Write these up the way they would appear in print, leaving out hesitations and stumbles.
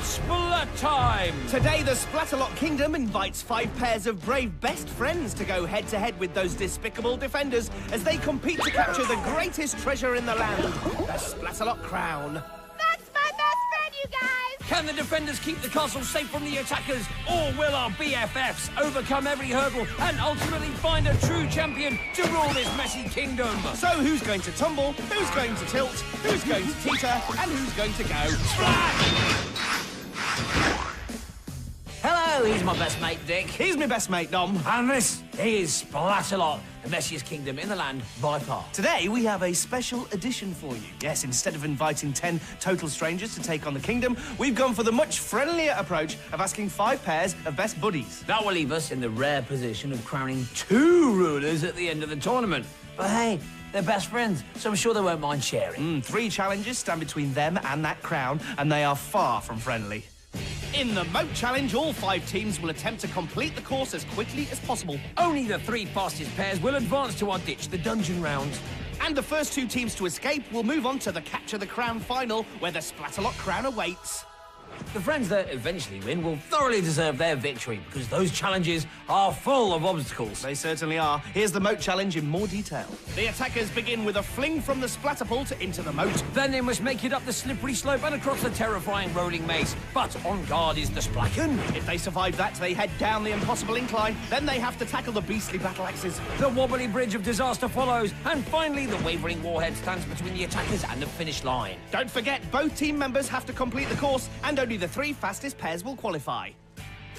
It's Splat time! Today, the Splatalot Kingdom invites 5 pairs of brave best friends to go head-to-head with those despicable defenders as they compete to capture the greatest treasure in the land, the Splatalot crown. That's my best friend, you guys! Can the defenders keep the castle safe from the attackers, or will our BFFs overcome every hurdle and ultimately find a true champion to rule this messy kingdom? So who's going to tumble, who's going to tilt, who's going to teeter, and who's going to go Splat? Hello, he's my best mate, Dick. He's my best mate, Dom. And this is Splatalot, the messiest kingdom in the land by far. Today, we have a special edition for you. Yes, instead of inviting 10 total strangers to take on the kingdom, we've gone for the much friendlier approach of asking 5 pairs of best buddies. That will leave us in the rare position of crowning 2 rulers at the end of the tournament. But hey, they're best friends, so I'm sure they won't mind sharing. 3 challenges stand between them and that crown, and they are far from friendly. In the Moat Challenge, all 5 teams will attempt to complete the course as quickly as possible. Only the 3 fastest pairs will advance to our ditch, the dungeon round. And the first 2 teams to escape will move on to the Capture the Crown final, where the Splatalot crown awaits. The friends that eventually win will thoroughly deserve their victory, because those challenges are full of obstacles. They certainly are. Here's the Moat Challenge in more detail. The attackers begin with a fling from the Splatapult into the moat. Then they must make it up the slippery slope and across the terrifying rolling maze. But on guard is the Splacken. If they survive that, they head down the impossible incline. Then they have to tackle the beastly battle axes. The wobbly bridge of disaster follows. And finally, the wavering warhead stands between the attackers and the finish line. Don't forget, both team members have to complete the course, and only the 3 fastest pairs will qualify.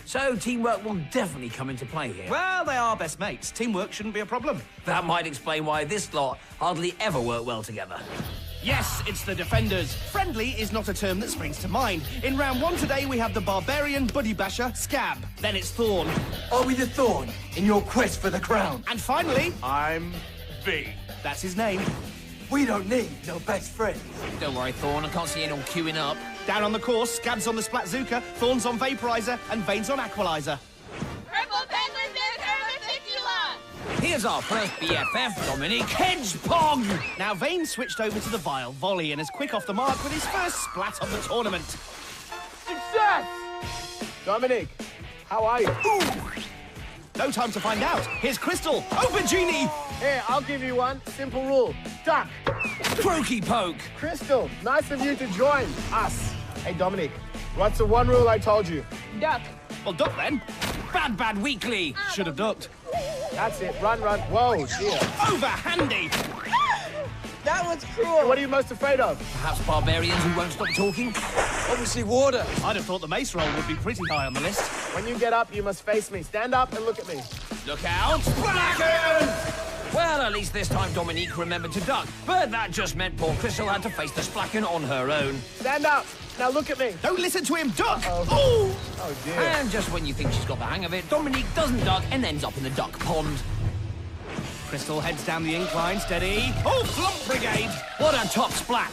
So teamwork will definitely come into play here. Well, they are best mates. Teamwork shouldn't be a problem. That might explain why this lot hardly ever work well together. Yes, it's the defenders. Friendly is not a term that springs to mind. In round 1 today, we have the barbarian buddy basher, Scab. Then it's Thorn. Are we the Thorn in your quest for the crown? And finally, I'm V. That's his name. We don't need no best friends. Don't worry, Thorn, I can't see anyone queuing up. Down on the course, Scab's on the Splatzooka, Thorn's on Vaporizer, and Vane's on Aqualizer. Purple penguins in perpendicular! Here's our first BFF, Dominique Hedgepog! Now, Vane switched over to the Vile Volley and is quick off the mark with his first splat of the tournament. Success! Dominique, how are you? Ooh. No time to find out. Here's Krystal. Aubergine! Hey, I'll give you one. Simple rule. Duck. Croaky Poke! Krystal, nice of you to join us. Hey, Dominique, what's the one rule I told you? Duck. Well, duck then. Bad Weekly! Should have ducked. That's it. Run. Whoa, dear. Over handy! That one's cruel. What are you most afraid of? Perhaps barbarians who won't stop talking? Obviously water. I'd have thought the mace roll would be pretty high on the list. When you get up, you must face me. Stand up and look at me. Look out! Splacken! Well, at least this time Dominique remembered to duck, but that just meant poor Krystal had to face the Splacken on her own. Stand up. Now look at me. Don't listen to him, duck! Oh, dear. And just when you think she's got the hang of it, Dominique doesn't duck and ends up in the duck pond. Krystal heads down the incline, steady. Oh, Flump Brigade! What a top splat!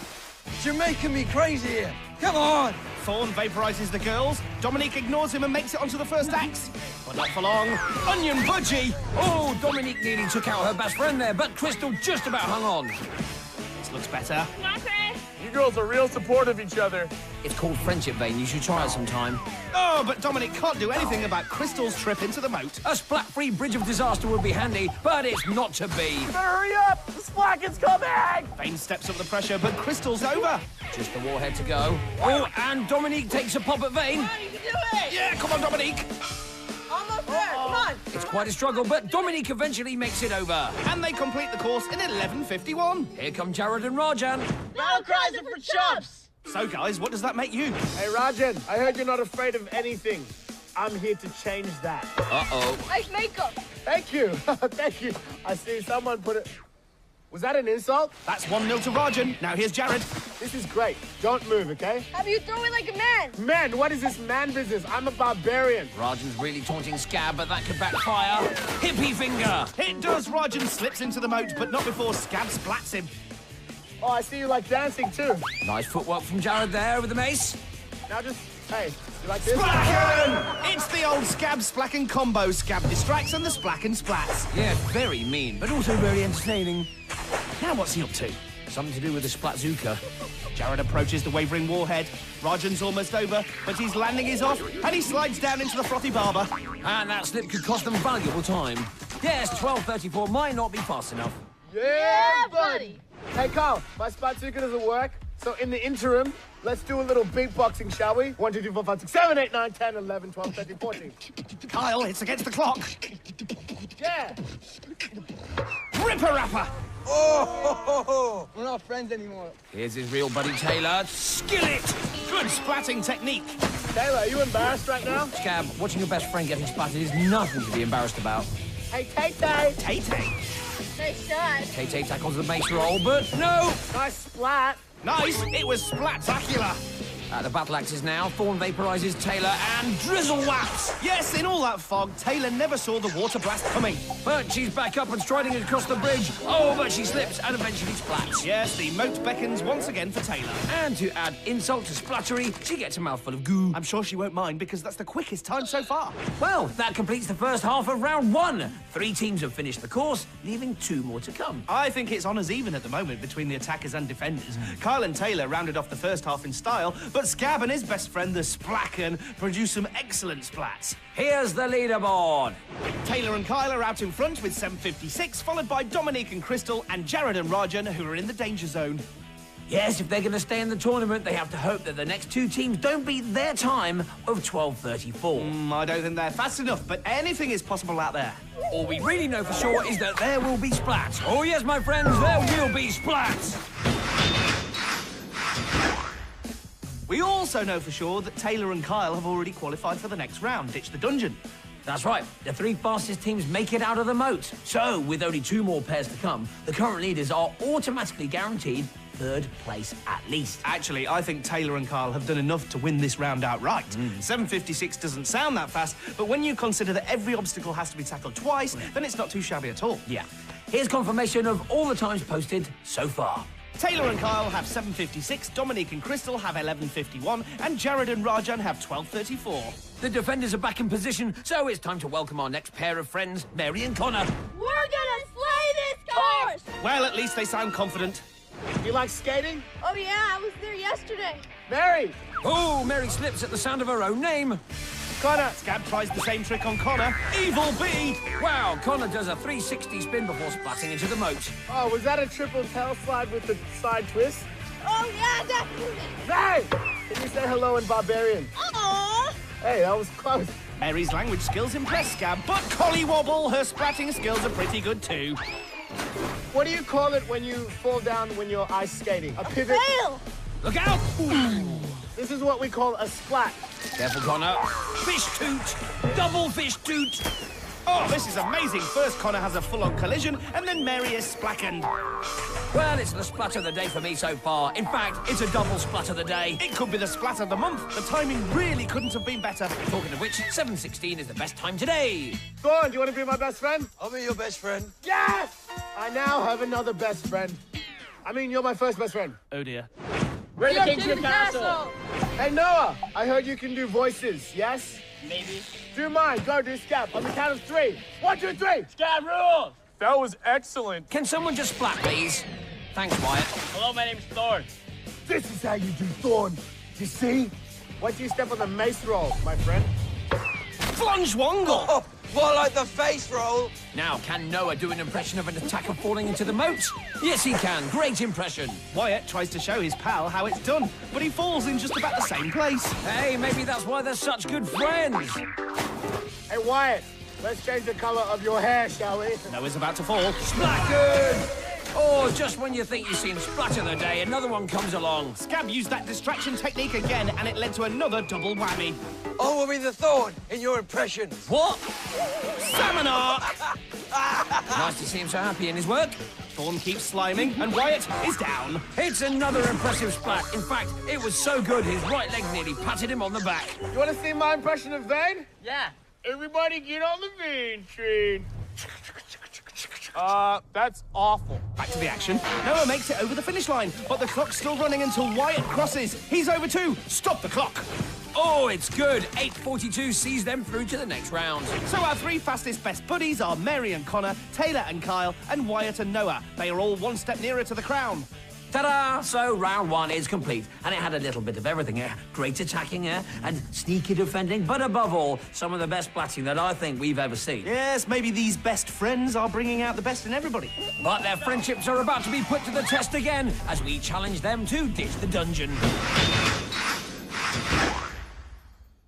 You're making me crazy here. Come on. Thorn vaporizes the girls. Dominique ignores him and makes it onto the first axe. But not for long. Onion Budgie! Oh, Dominique nearly took out her best friend there, but Krystal just about hung on. This looks better. You girls are real support of each other. It's called friendship, Vane. You should try it sometime. Oh, but Dominique can't do anything about Krystal's trip into the moat. A splat-free bridge of disaster would be handy, but it's not to be. Better hurry up. The Splacken's coming. Vane steps up the pressure, but Krystal's over. Just the warhead to go. Oh, and Dominique takes a pop at Vane. You can do it! Yeah, come on, Dominique. Almost there, come on! It's quite a struggle, but Dominique eventually makes it over. And they complete the course in 11:51. Here come Jared and Rajan. Battle cries are for chumps! So, guys, what does that make you? Hey, Rajan, I heard you're not afraid of anything. I'm here to change that. Uh-oh. Nice makeup! Thank you. Thank you. I see someone put it... Was that an insult? That's 1-0 to Rajan. Now here's Jared. This is great. Don't move, okay? Have you throw it like a man? Man, what is this man business? I'm a barbarian. Rajan's really taunting Scab, but that could backfire. Hippie finger! It does. Rajan slips into the moat, but not before Scab splats him. Oh, I see you like dancing too. Nice footwork from Jared there with the mace. Now just, hey, you like this? Splacken! It's the old Scab-Splacken combo. Scab distracts and the Splacken splats. Yeah, very mean, but also very entertaining. Now what's he up to? Something to do with the Splatzuka. Jared approaches the wavering warhead. Rajan's almost over, but his landing is off, and he slides down into the frothy barber. And that slip could cost them valuable time. Yes, 12:34 might not be fast enough. Yeah, buddy. Hey, Carl, my Splatzuka doesn't work. So in the interim, let's do a little beatboxing, shall we? 1, 2, 3, 4, 5, 6, 7, 8, 9, 10, 11, 12, 13, 14. Kyle, it's against the clock. Yeah. Ripper-rapper. Oh, we're not friends anymore. Here's his real buddy Taylor. Skillet. Good splatting technique. Taylor, are you embarrassed right now? Scab, watching your best friend getting splattered is nothing to be embarrassed about. Hey, Tay-Tay. Tay-Tay. Nice shot. Tay-Tay tackles the base roll, but no! Nice splat. Nice. It was Splatacular. The battle axes now. Thorn vaporizes Taylor and drizzle whaps. Yes, in all that fog, Taylor never saw the water blast coming. But she's back up and striding across the bridge. Oh, but she slips and eventually splats. Yes, the moat beckons once again for Taylor. And to add insult to splattery, she gets a mouthful of goo. I'm sure she won't mind because that's the quickest time so far. Well, that completes the first half of round 1. 3 teams have finished the course, leaving 2 more to come. I think it's honours even at the moment between the attackers and defenders. Kyle and Taylor rounded off the first half in style, but Scab and his best friend, the Splacken, produced some excellent splats. Here's the leaderboard. Taylor and Kyle are out in front with 7:56, followed by Dominique and Krystal and Jared and Rajan, who are in the danger zone. Yes, if they're going to stay in the tournament, they have to hope that the next 2 teams don't beat their time of 12:34. I don't think they're fast enough, but anything is possible out there. All we really know for sure is that there will be splats. Oh yes, my friends, there will be splats. We also know for sure that Taylor and Kyle have already qualified for the next round, Ditch the Dungeon. That's right, the 3 fastest teams make it out of the moat. So, with only 2 more pairs to come, the current leaders are automatically guaranteed 3rd place at least. Actually, I think Taylor and Kyle have done enough to win this round outright. 7:56 doesn't sound that fast, but when you consider that every obstacle has to be tackled twice, then it's not too shabby at all. Yeah. Here's confirmation of all the times posted so far. Taylor and Kyle have 7:56, Dominique and Krystal have 11:51, and Jared and Rajan have 12:34. The defenders are back in position, so it's time to welcome our next pair of friends, Mary and Connor. We're gonna slay this course. Well, at least they sound confident. You like skating? Oh yeah, I was there yesterday. Mary! Oh, Mary slips at the sound of her own name. Connor! Scab tries the same trick on Connor. Evil Bee! Wow, Connor does a 360 spin before splatting into the moat. Oh, was that a triple tail slide with the side twist? Oh yeah, definitely. Hey! Can you say hello in Barbarian? Aww. Hey, that was close. Mary's language skills impress Scab, but Collywobble, her splatting skills are pretty good too. What do you call it when you fall down when you're ice skating? A pivot? Fail. Look out! This is what we call a splat. Careful, Connor. Fish toot! Double fish toot! Oh, this is amazing. First Connor has a full-on collision, and then Mary is splackened. Well, it's the splat of the day for me so far. In fact, it's a double splat of the day. It could be the splat of the month. The timing really couldn't have been better. Talking of which, 7:16 is the best time today. Thorn, do you want to be my best friend? I'll be your best friend. Yes! I now have another best friend. I mean, you're my first best friend. Oh, dear. We're You're King to the castle. Hey, Noah, I heard you can do voices, yes? Maybe. Do mine. Go, do Scab. On the count of 3. 1, 2, 3. Scab rules. That was excellent. Can someone just splat, please? Thanks, Wyatt. Hello, my name's Thor. This is how you do Thorn. You see? Once you step on the mace roll, my friend. Flunge-wongle! Oh, more like the face roll. Now, can Noah do an impression of an attacker falling into the moat? Yes, he can. Great impression. Wyatt tries to show his pal how it's done, but he falls in just about the same place. Hey, maybe that's why they're such good friends. Hey, Wyatt, let's change the color of your hair, shall we? Noah's about to fall. Splattered! Oh, just when you think you've seen splat of the day, another one comes along. Scab used that distraction technique again, and it led to another double whammy. I will be the Thorn in your impressions. What? Salmon Nice to see him so happy in his work. Thorn keeps sliming, and Wyatt is down. It's another impressive splat. In fact, it was so good his right leg nearly patted him on the back. You want to see my impression of Vane? Yeah. Everybody get on the Vane train. That's awful. Back to the action. Noah makes it over the finish line, but the clock's still running until Wyatt crosses. He's over too. Stop the clock. Oh, it's good. 8:42 sees them through to the next round. So our 3 fastest best buddies are Mary and Connor, Taylor and Kyle, and Wyatt and Noah. They are all one step nearer to the crown. Ta-da! So round one is complete, and it had a little bit of everything. Great attacking and sneaky defending, but above all, some of the best splatting that I think we've ever seen. Yes, maybe these best friends are bringing out the best in everybody. But their friendships are about to be put to the test again as we challenge them to ditch the dungeon.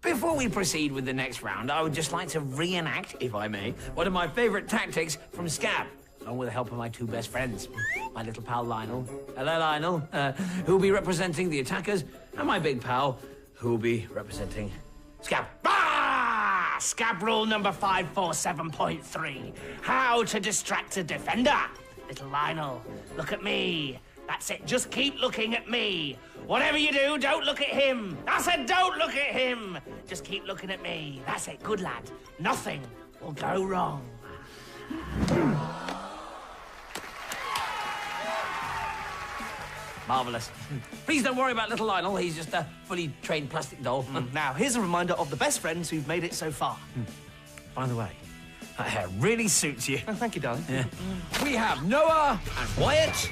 Before we proceed with the next round, I would just like to reenact, if I may, one of my favourite tactics from Scab, along with the help of my two best friends. My little pal Lionel, hello Lionel, who'll be representing the attackers, and my big pal, who'll be representing Scab. Ah! Scab rule number 547.3. How to distract a defender. Little Lionel, look at me. That's it, just keep looking at me. Whatever you do, don't look at him. I said don't look at him. Just keep looking at me. That's it, good lad. Nothing will go wrong. Marvellous. Please don't worry about little Lionel, he's just a fully trained plastic doll. Now, here's a reminder of the best friends who've made it so far. By the way, that hair really suits you. Oh, thank you, darling. Yeah. We have Noah and Wyatt,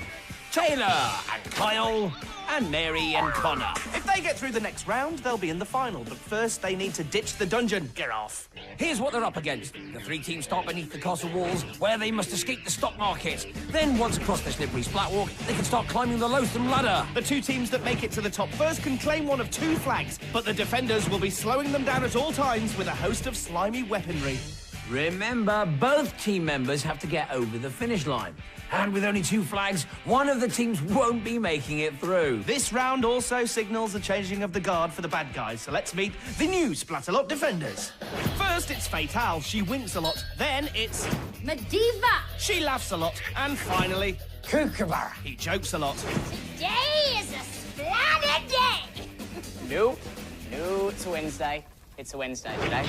Taylor and Kyle, and Mary and Connor. If they get through the next round, they'll be in the final. But first, they need to ditch the dungeon. Get off. Here's what they're up against. The three teams start beneath the castle walls, where they must escape the stock market. Then, once across the slippery Splatwalk, they can start climbing the loathsome ladder. The two teams that make it to the top first can claim one of two flags, but the defenders will be slowing them down at all times with a host of slimy weaponry. Remember, both team members have to get over the finish line. And with only two flags, one of the teams won't be making it through. This round also signals the changing of the guard for the bad guys, so let's meet the new Splatalot defenders. First, it's Fatal. She winks a lot. Then it's Mediva! she laughs a lot. And finally, Kookaburra. he jokes a lot. Today is a splendid day! No, it's a Wednesday. It's a Wednesday today.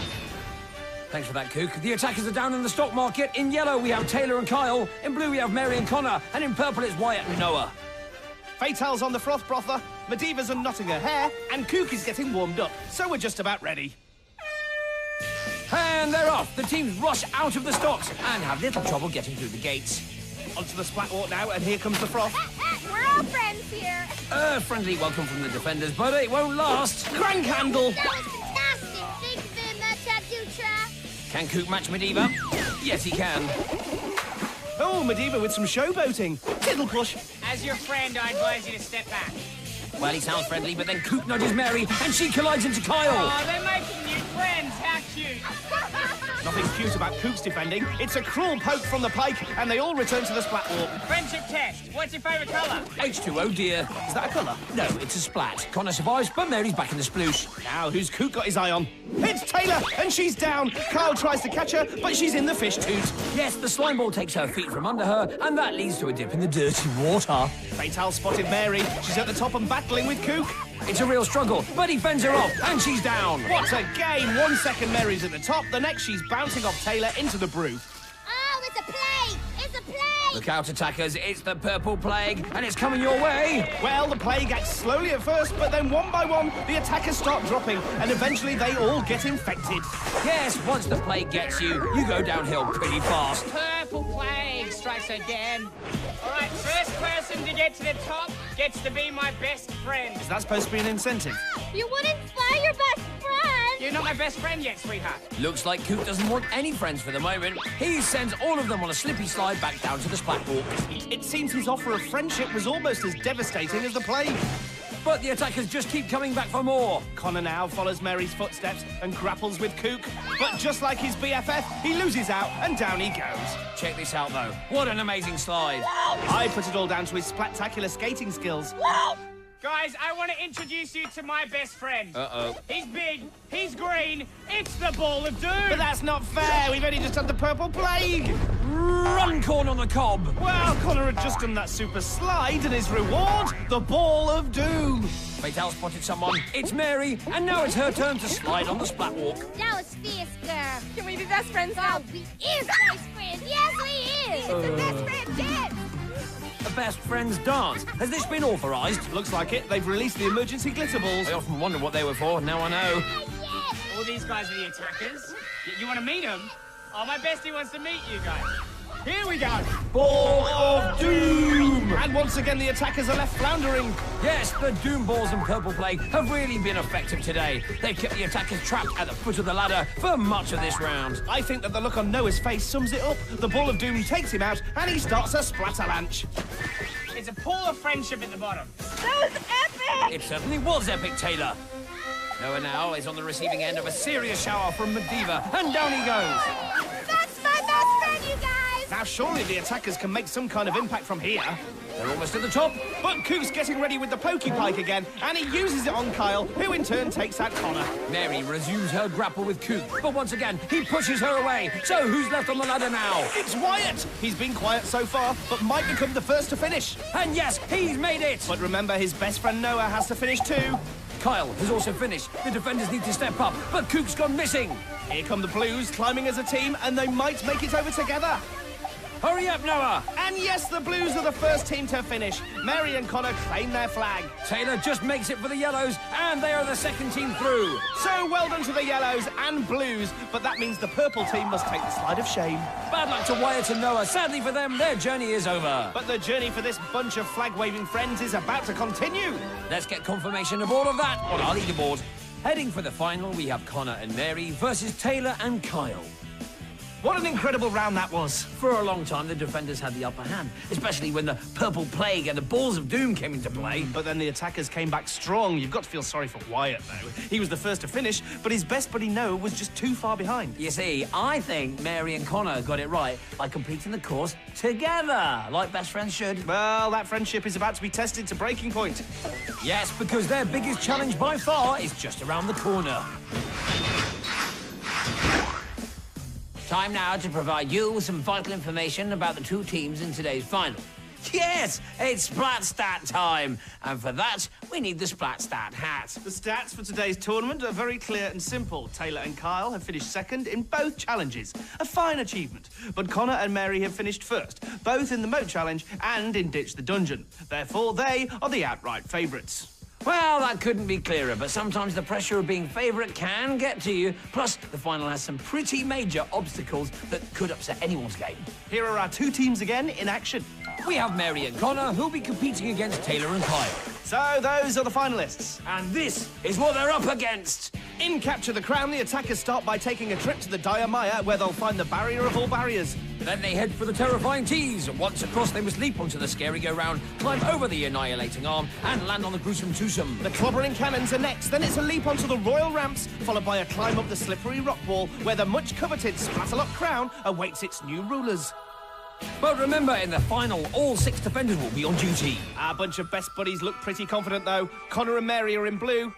Thanks for that, Kook. The attackers are down in the stock market. In yellow, we have Taylor and Kyle. In blue, we have Mary and Connor. And in purple, it's Wyatt and Noah. Fatal's on the froth brother, Mediva's unknotting her hair, and Kook is getting warmed up. So we're just about ready. And they're off. The teams rush out of the stocks and have little trouble getting through the gates. Onto the Splatwalk now, and here comes the froth. We're all friends here. Friendly welcome from the defenders, but it won't last. Grand candle! That was fantastic. Thank you very much, Adutra. Can Kook match Mediva? Yes, he can. Oh, Mediva with some showboating. Tiddle push. As your friend, I advise you to step back. Well, he sounds friendly, but then Kook nudges Mary, and she collides into Kyle. Oh, they're making new friends. How cute. Nothing cute about Kook's defending. It's a cruel poke from the pike, and they all return to the Splatwalk. Friendship test. What's your favourite colour? H2O, dear. Is that a colour? No, it's a splat. Connor survives, but Mary's back in the sploosh. Now, who's Kook got his eye on? It's Taylor, and she's down. Kyle tries to catch her, but she's in the fish toot. Yes, the slime ball takes her feet from under her, and that leads to a dip in the dirty water. Fatal spotted Mary. She's at the top and battling with Kook. It's a real struggle, but he fends her off, and she's down. What a game! 1 second Mary's at the top, the next she's bouncing off Taylor into the brew. Oh, it's a plague! It's a plague! Look out, attackers, it's the purple plague, and it's coming your way. Well, the plague acts slowly at first, but then one by one, the attackers start dropping, and eventually they all get infected. Yes, once the plague gets you, you go downhill pretty fast. Purple plague strikes again. All right, first person to get to the top gets to be my best friend. Is that supposed to be an incentive? You wouldn't fly your best friend! You're not my best friend yet, sweetheart. Looks like Kook doesn't want any friends for the moment. He sends all of them on a slippy slide back down to the Splatwalk. It seems his offer of friendship was almost as devastating as the plague. But the attackers just keep coming back for more. Connor now follows Mary's footsteps and grapples with Kook. But just like his BFF, he loses out and down he goes. Check this out, though. What an amazing slide. I put it all down to his spectacular skating skills. Guys, I want to introduce you to my best friend. Uh-oh. He's big, he's green, it's the Ball of Doom. But that's not fair. We've only just had the purple plague. Run, corn on the cob. Well, Connor had just done that super slide, and his reward, the Ball of Doom. Fatal spotted someone. It's Mary, and now it's her turn to slide on the Splatwalk. That was fierce, girl. Can we be best friends now? Oh, we is best friends. Yes, we is. It's the best friend dance. The best friends dance. Has this been authorised? Looks like it. They've released the emergency glitter balls. I often wondered what they were for. Now I know. Yes. All these guys are the attackers. You want to meet them? Oh, my bestie wants to meet you guys. Here we go. Ball of Doom! And once again, the attackers are left floundering. Yes, the Doom Balls and Purple Plague have really been effective today. They've kept the attackers trapped at the foot of the ladder for much of this round. I think that the look on Noah's face sums it up. The Ball of Doom takes him out, and he starts a Splatalot. It's a pool of friendship at the bottom. That was epic! It certainly was epic, Taylor. Noah now is on the receiving end of a serious shower from Medivh, and down he goes. That's my best friend, you guys! Now, surely the attackers can make some kind of impact from here. They're almost at the top. But Cook's getting ready with the pokey pike again, and he uses it on Kyle, who in turn takes out Connor. Mary resumes her grapple with Cook, but once again, he pushes her away. So who's left on the ladder now? It's Wyatt! He's been quiet so far, but might become the first to finish. And yes, he's made it! But remember, his best friend Noah has to finish too. Kyle has also finished. The defenders need to step up, but Cook's gone missing. Here come the Blues, climbing as a team, and they might make it over together. Hurry up, Noah! And yes, the Blues are the first team to finish. Mary and Connor claim their flag. Taylor just makes it for the Yellows, and they are the second team through. So well done to the Yellows and Blues, but that means the Purple team must take the slide of shame. Bad luck to Wyatt and Noah. Sadly for them, their journey is over. But the journey for this bunch of flag-waving friends is about to continue. Let's get confirmation of all of that on our leaderboard. Heading for the final, we have Connor and Mary versus Taylor and Kyle. What an incredible round that was. For a long time, the defenders had the upper hand, especially when the Purple Plague and the Balls of Doom came into play. But then the attackers came back strong. You've got to feel sorry for Wyatt, though. He was the first to finish, but his best buddy Noah was just too far behind. You see, I think Mary and Connor got it right by completing the course together, like best friends should. Well, that friendship is about to be tested to breaking point. Yes, because their biggest challenge by far is just around the corner. Time now to provide you with some vital information about the two teams in today's final. Yes, it's Splatstat time. And for that, we need the Splatstat hat. The stats for today's tournament are very clear and simple. Taylor and Kyle have finished second in both challenges. A fine achievement. But Connor and Mary have finished first, both in the Moat Challenge and in Ditch the Dungeon. Therefore, they are the outright favourites. Well, that couldn't be clearer, but sometimes the pressure of being favourite can get to you. Plus, the final has some pretty major obstacles that could upset anyone's game. Here are our two teams again in action. We have Mary and Connor, who'll be competing against Taylor and Kyle. So those are the finalists. And this is what they're up against. In Capture the Crown, the attackers start by taking a trip to the Dire Mire, where they'll find the barrier of all barriers. Then they head for the terrifying tees. Once across, they must leap onto the scary go-round, climb over the annihilating arm, and land on the gruesome twosome. The clobbering cannons are next. Then it's a leap onto the royal ramps, followed by a climb up the slippery rock wall, where the much-coveted Splatalot crown awaits its new rulers. But remember, in the final, all 6 defenders will be on duty. Our bunch of best buddies look pretty confident, though. Connor and Mary are in blue,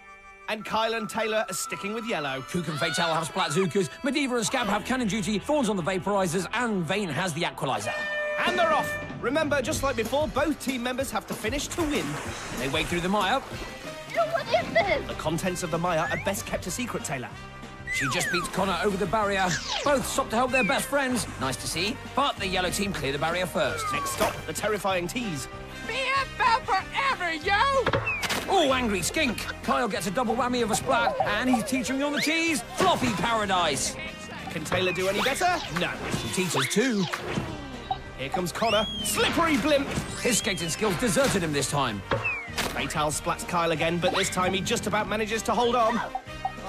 and Kyle and Taylor are sticking with yellow. Cook and Fatal have Splatzookas, Medivh and Scab have cannon duty, Thorns on the vaporizers, and Vane has the Aqualizer. And they're off. Remember, just like before, both team members have to finish to win. They wade through the mire. What is this? The contents of the mire are best kept a secret, Taylor. She just beats Connor over the barrier. Both stop to help their best friends. Nice to see. But the yellow team clear the barrier first. Next stop, the terrifying tees. BFL forever, yo! Oh, angry skink. Kyle gets a double whammy of a splat, and he's teetering on the tees. Floppy paradise. Can Taylor do any better? No. He teeters too. Here comes Connor. Slippery blimp. His skating skills deserted him this time. Fatal splats Kyle again, but this time he just about manages to hold on.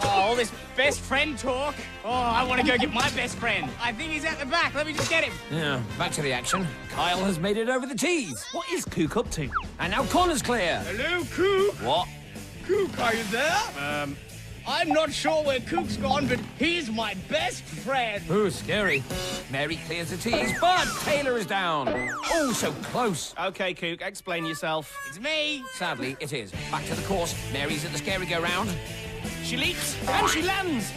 Oh, all this best friend talk. Oh, I want to go get my best friend. I think he's at the back. Let me just get him. Yeah, back to the action. Kyle has made it over the tees. What is Cook up to? And now Connor's clear. Hello, Cook. What? Cook, are you there? I'm not sure where Cook's gone, but he's my best friend. Ooh, scary. Mary clears the tees, but Taylor is down. Oh, so close. Okay, Cook, explain yourself. It's me. Sadly, it is. Back to the course. Mary's at the scary go-round. She leaps, and she lands.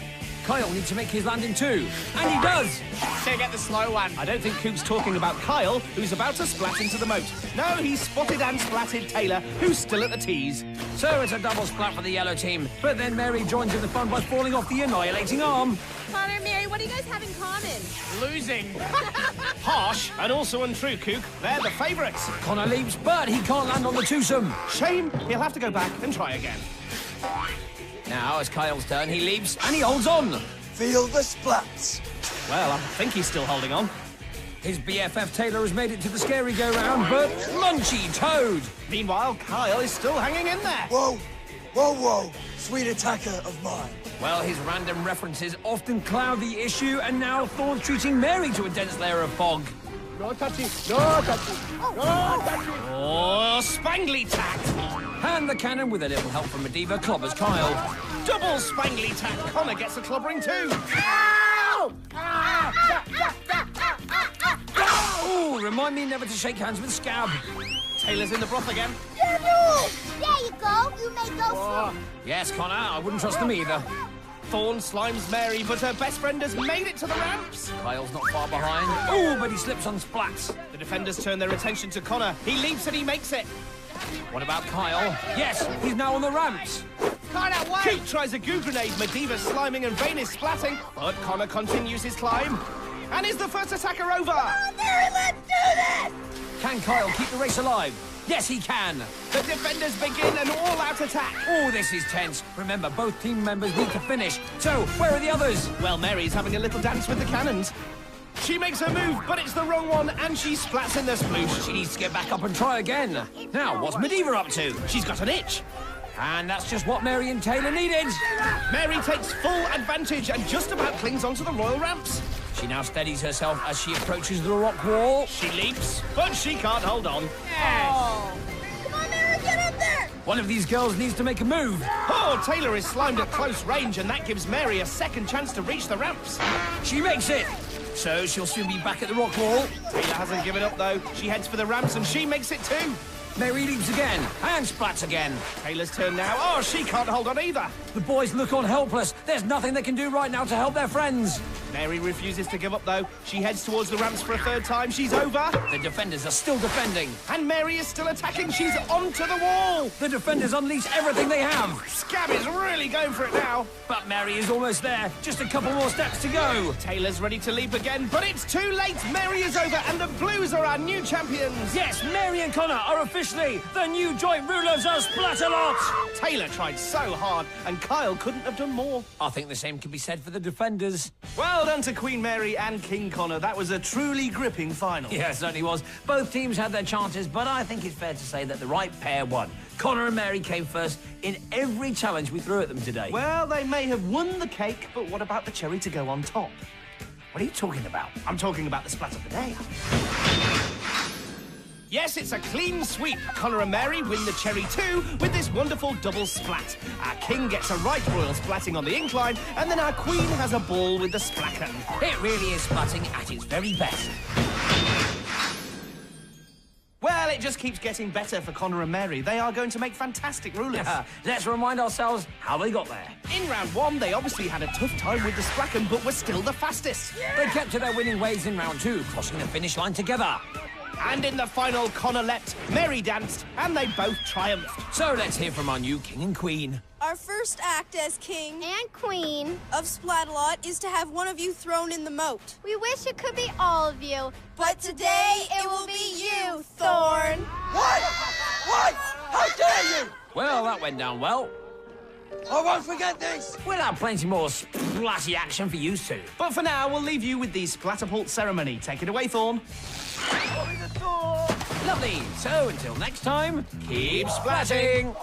Kyle needs to make his landing too, and he does. Check out the slow one. I don't think Cook's talking about Kyle, who's about to splat into the moat. No, he's spotted and splatted Taylor, who's still at the tees. So it's a double splat for the yellow team, but then Mary joins in the fun by falling off the annihilating arm. Connor and Mary, what do you guys have in common? Losing. Harsh and also untrue, Cook. They're the favourites. Connor leaps, but he can't land on the twosome. Shame. He'll have to go back and try again. Now it's Kyle's turn. He leaps and he holds on. Feel the splats. Well, I think he's still holding on. His BFF Taylor has made it to the scary go-round, but Munchy Toad! Meanwhile, Kyle is still hanging in there. Whoa, whoa, whoa. Sweet attacker of mine. Well, his random references often cloud the issue, and now Thorn's treating Mary to a dense layer of fog. No touchy, no touchy, no touchy. Oh, Spangly tack. And the cannon, with a little help from Medivh, clobbers Kyle. Double Spangly tack. Connor gets a clobbering too. Ooh, remind me never to shake hands with Scab. Taylor's in the broth again. There you go. You may go through. Yes, Connor, I wouldn't trust them either. Thorn slimes Mary, but her best friend has made it to the ramps. Kyle's not far behind. Ooh, but he slips on splats. The defenders turn their attention to Connor. He leaps and he makes it. What about Kyle? Yes, he's now on the ramps. Connor, wait! Keith tries a goo grenade. Medivh's sliming and Vane is splatting, but Connor continues his climb. And is the first attacker over? Oh, Mary, let's do this! Can Kyle keep the race alive? Yes, he can. The defenders begin an all-out attack. Oh, this is tense. Remember, both team members need to finish. So, where are the others? Well, Mary's having a little dance with the cannons. She makes her move, but it's the wrong one, and she splats in the sploosh. She needs to get back up and try again. Now, what's Medivh up to? She's got an itch. And that's just what Mary and Taylor needed. Mary takes full advantage and just about clings onto the royal ramps. She now steadies herself as she approaches the rock wall. She leaps, but she can't hold on. Come on, Mary, get up there! One of these girls needs to make a move. Oh, Taylor is slimed at close range, and that gives Mary a second chance to reach the ramps. She makes it. So she'll soon be back at the rock wall. Taylor hasn't given up, though. She heads for the ramps, and she makes it too. Mary leaps again and splats again. Taylor's turn now. Oh, she can't hold on either. The boys look on helpless. There's nothing they can do right now to help their friends. Mary refuses to give up, though. She heads towards the ramps for a third time. She's over. The defenders are still defending. And Mary is still attacking. She's onto the wall. The defenders unleash everything they have. Scab is really going for it now. But Mary is almost there. Just a couple more steps to go. Taylor's ready to leap again, but it's too late. Mary is over, and the Blues are our new champions. Yes, Mary and Connor are officially the new joint rulers of Splatalot. Taylor tried so hard, and Kyle couldn't have done more. I think the same can be said for the defenders. Well done to Queen Mary and King Connor. That was a truly gripping final. Yeah, it certainly was. Both teams had their chances, but I think it's fair to say that the right pair won. Connor and Mary came first in every challenge we threw at them today. Well, they may have won the cake, but what about the cherry to go on top? What are you talking about? I'm talking about the splat of the day. Yes, it's a clean sweep. Connor and Mary win the cherry too with this wonderful double splat. Our king gets a right royal splatting on the incline, and then our queen has a ball with the splacken. It really is splatting at its very best. Well, it just keeps getting better for Connor and Mary. They are going to make fantastic rulers. Let's remind ourselves how they got there. In round one, they obviously had a tough time with the splacken, but were still the fastest. They kept to their winning ways in round two, crossing the finish line together. And in the final, Connor leapt, Mary danced, and they both triumphed. So let's hear from our new king and queen. Our first act as king And queen. of Splatalot is to have one of you thrown in the moat. We wish it could be all of you. But today it will be you, Thorn. What? What? How dare you? Well, that went down well. I won't forget this. We'll have plenty more splatty action for you two. But for now, we'll leave you with the Splatapult ceremony. Take it away, Thorn. Lovely. So until next time, keep splatting.